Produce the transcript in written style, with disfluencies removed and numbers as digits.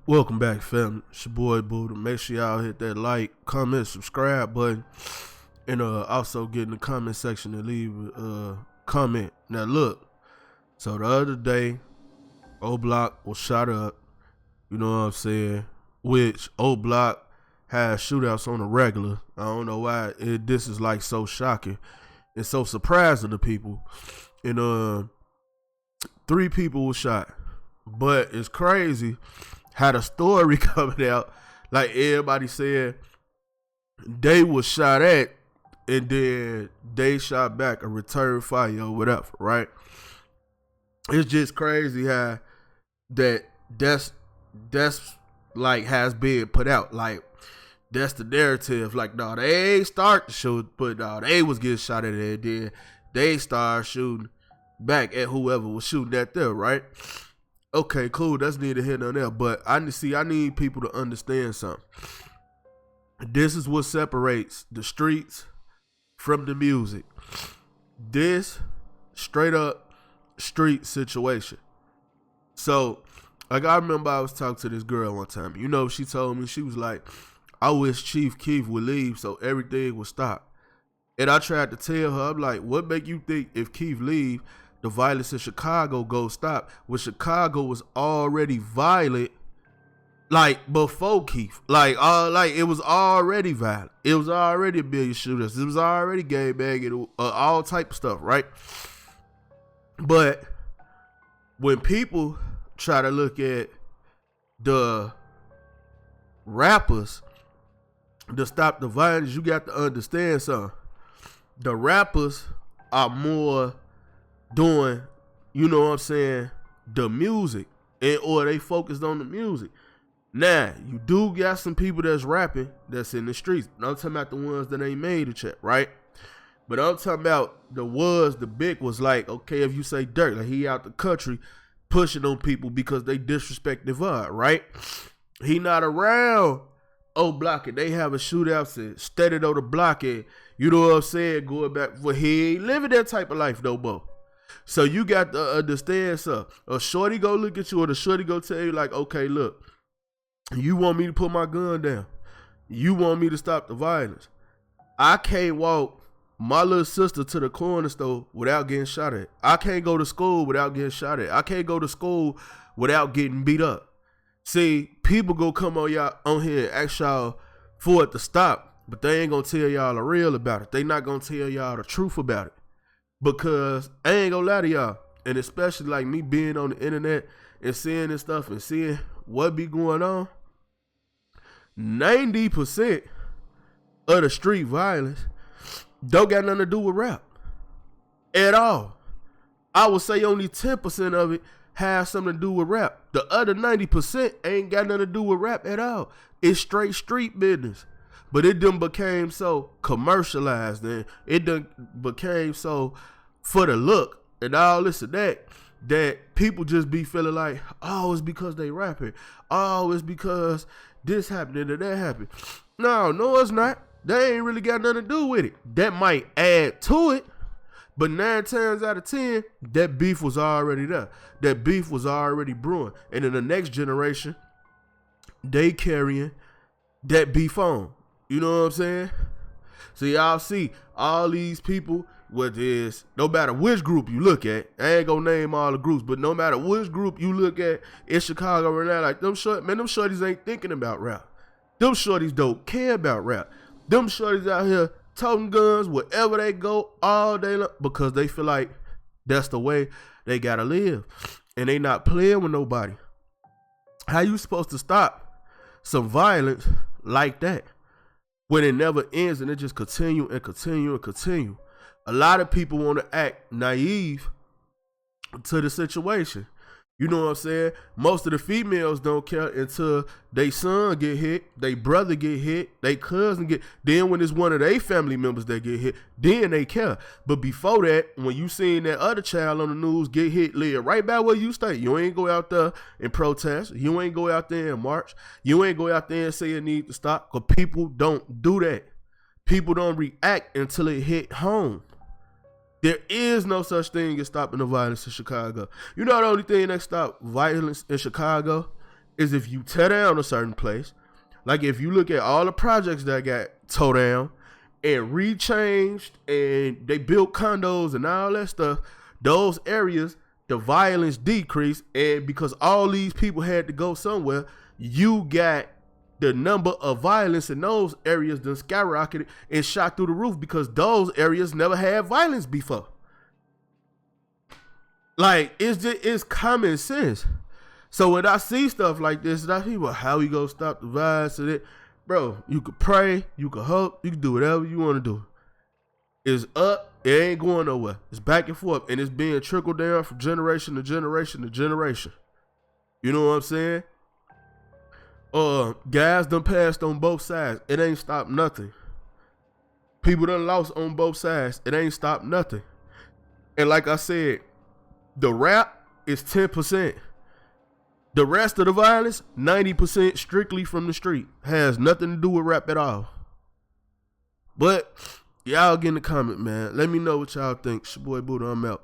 Welcome back, fam. It's your boy Buddha. Make sure y'all hit that like, comment, subscribe button, and also get in the comment section and leave a comment. Now look, so the other day, Oblock was shot up. You know what I'm saying? Which Oblock has shootouts on the regular. I don't know why this is like so shocking and so surprising to people. And 3 people were shot, but it's crazy how the story coming out, like everybody said they was shot at and then they shot back a return fire or whatever, right? It's just crazy how that's like has been put out. Like that's the narrative. Like, no, they ain't start to shoot, but no, they was getting shot at and then they start shooting back at whoever was shooting at them, right? Okay, cool. That's neither here nor there. But I need people to understand something. This is what separates the streets from the music. This straight up street situation. So, like, I remember I was talking to this girl one time. You know, she told me, she was like, I wish Chief Keef would leave so everything would stop. And I tried to tell her, I'm like, what make you think if Keef leave, the violence in Chicago go stop? When Chicago was already violent, like before Keef, like it was already violent. It was already a million shooters. It was already gang banging, all type of stuff, right? But when people try to look at the rappers to stop the violence, you got to understand something. The rappers are more doing, you know what I'm saying, the music, or they focused on the music. Now, you do got some people that's rapping that's in the streets. I'm talking about the ones that ain't made a check, right? But I'm talking about the big was like, okay, if you say Durk, like he out the country pushing on people because they disrespect the vibe, right? He not around Oblock and they have a shootouts and steady on the block and, you know what I'm saying, going back, for he ain't living that type of life no more. So you got to understand something. A shorty go look at you, or the shorty go tell you like, okay, look, you want me to put my gun down. You want me to stop the violence. I can't walk my little sister to the corner store without getting shot at. I can't go to school without getting shot at. I can't go to school without getting beat up. See, people go come on y'all on here and ask y'all for it to stop, but they ain't gonna tell y'all the real about it. They not gonna tell y'all the truth about it. Because I ain't gonna lie to y'all, and especially like me being on the internet and seeing this stuff and seeing what be going on, 90% of the street violence don't got nothing to do with rap at all. I would say only 10% of it has something to do with rap. The other 90% ain't got nothing to do with rap at all. It's straight street business. But it done became so commercialized and it done became so for the look and all this and that people just be feeling like, oh, it's because they rapping. Oh, it's because this happened and that happened. No, it's not. They ain't really got nothing to do with it. That might add to it, but 9 times out of 10, that beef was already there. That beef was already brewing. And in the next generation, they carrying that beef on. You know what I'm saying? So y'all see all these people, whether it's no matter which group you look at, I ain't gonna name all the groups, but no matter which group you look at in Chicago right now, like them shorties ain't thinking about rap. Them shorties don't care about rap. Them shorties out here toting guns wherever they go all day long because they feel like that's the way they gotta live. And they not playing with nobody. How you supposed to stop some violence like that when it never ends and it just continue and continue and continue? A lot of people want to act naive to the situation. You know what I'm saying? Most of the females don't care until they son get hit, they brother get hit, they cousin get, then when it's one of their family members that get hit, then they care. But before that, when you seen that other child on the news get hit, live right by where you stay. You ain't go out there and protest. You ain't go out there and march. You ain't go out there and say it need to stop, because people don't do that. People don't react until it hit home. There is no such thing as stopping the violence in Chicago. You know the only thing that stopped violence in Chicago is if you tear down a certain place, like if you look at all the projects that got tore down and rechanged and they built condos and all that stuff, those areas, the violence decreased, and because all these people had to go somewhere, you got the number of violence in those areas then skyrocketed and shot through the roof because those areas never had violence before. Like, it's common sense. So when I see stuff like this, I people, how we gonna stop the violence and it? Bro, you could pray, you could hope, you can do whatever you want to do. It's up, it ain't going nowhere. It's back and forth, and it's being trickled down from generation to generation to generation. You know what I'm saying? Guys done passed on both sides. It ain't stopped nothing. People done lost on both sides. It ain't stopped nothing. And like I said, the rap is 10%. The rest of the violence, 90% strictly from the street. Has nothing to do with rap at all. But y'all get in the comment, man. Let me know what y'all think. It's your boy Buddha, I'm out.